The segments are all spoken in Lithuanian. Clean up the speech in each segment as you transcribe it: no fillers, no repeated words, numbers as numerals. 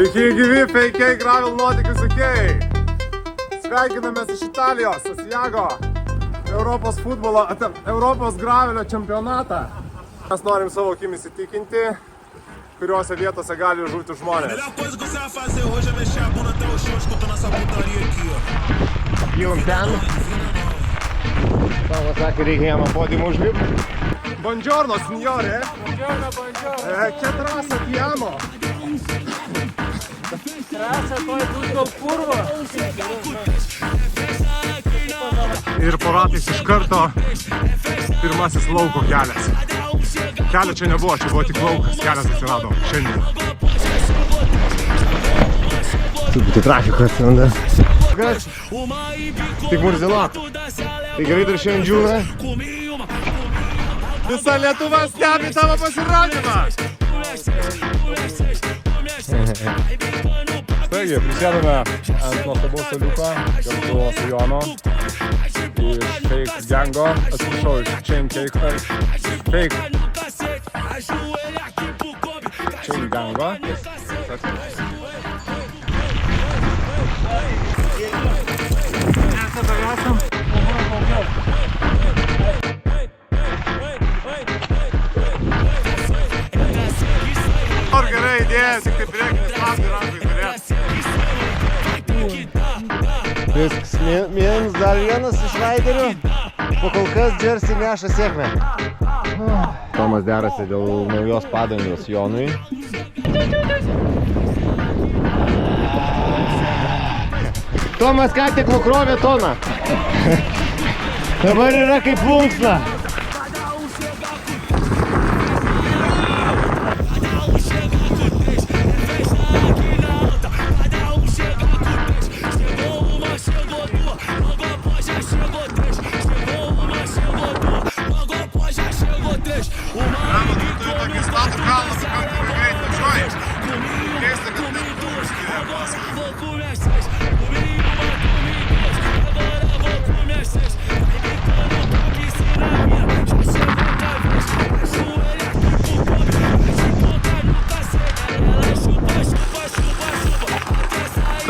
Sveiki gyvi, feikiai, gravel nuotykių sekėjai. Sveikinamės iš Italijos, Asiago, Europos gravelio čempionatą. Mes norim savo akimis įtikinti, kuriuose vietose gali žūti žmonės. Kylam ten. Tavo sakė, reikia jam podiumą užlipti. Buongiorno, signore. Buongiorno. Che trasa ti amo? Trasa, poi tutto il curvo. Ir po ratais iš karto pirmasis lauko kelias. Kelio čia nebuvo, čia buvo tik laukas, kelias atsirado šiandien. Truputį trafiko atsiranda. Kas? Tik murzinok. Tai gerai dar šiandien džiūna. Visa Lietuva stebi tavo pasirodymą. Taigi, prisėdame ant nuostabaus suoliuko kartu su Jonu iš Fake Gango, atsiprašau, iš Chain Gango. Ar gerai idėja, tik tai priekinis lapai rankui turės. Viskas, minus dar vienas iš raiderių, po kol kas Jersey neša sėkmę. Tomas derasi dėl naujos padangos Jonui. Tomas ką tik nukrovė toną. Dabar yra kaip plunksna.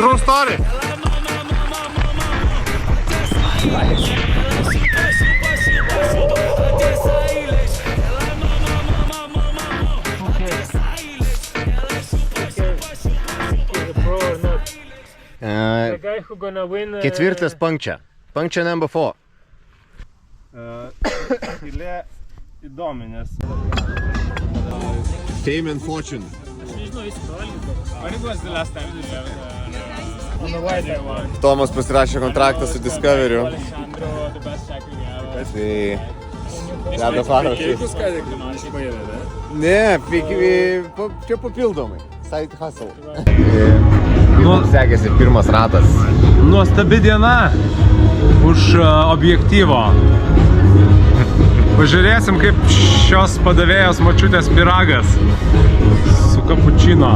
True story. Ketvirtas puncture. Puncture number 4. Skylė įdomi, nes... Fame and fortune. When it was the last time you were on the white one? Tomas pasirašė kontraktą su Discovery'u. Tai... Deda parašus. Ne, čia papildomai. Side hustle. Sekėsi pirmas ratas. Nuostabi diena už objektyvo. Pažiūrėsim, kaip šios padavėjos močiutės pyragas su kapučino.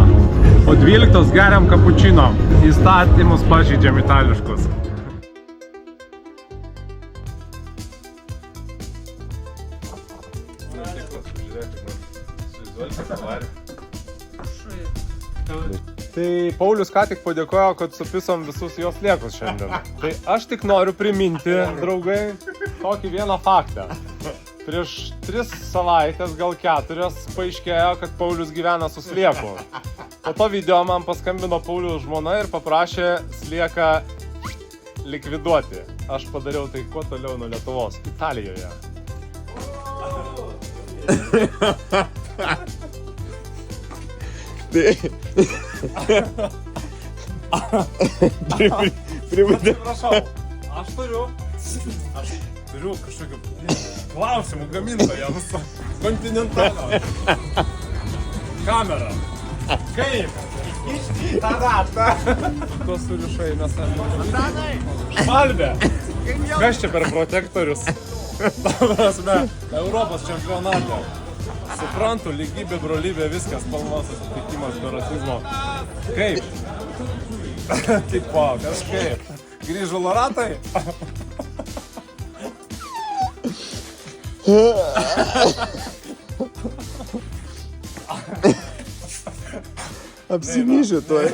O 12 geriam kapučino. Įstatymus pažeidžiam itališkus. Tai Paulius ką tik padėkojo, kad supisom visus jos liekus šiandien. Tai aš tik noriu priminti, draugai, tokį vieną faktą. Prieš 3 savaitės, gal 4, paaiškėjo, kad Paulius gyvena su slieku. Po to video man paskambino Paulius žmona ir paprašė slieką likviduoti. Aš padariau tai kuo toliau nuo Lietuvos, Italijoje. Atsiprašau, aš turiu kažkokių klausimų gamintojams Continentalio. Kamera. Kaip? Tą ratą. Tuos surišai mes šmalbė. Kas čia per protektorius? Prasme, Europos čempionate. Suprantu, lygybė, brolybė, viskas, spalvos susitikimas be rasizmo. Kaip? Tipo, kažkaip. Grįžulo ratai? Apsimyžiu tuoj.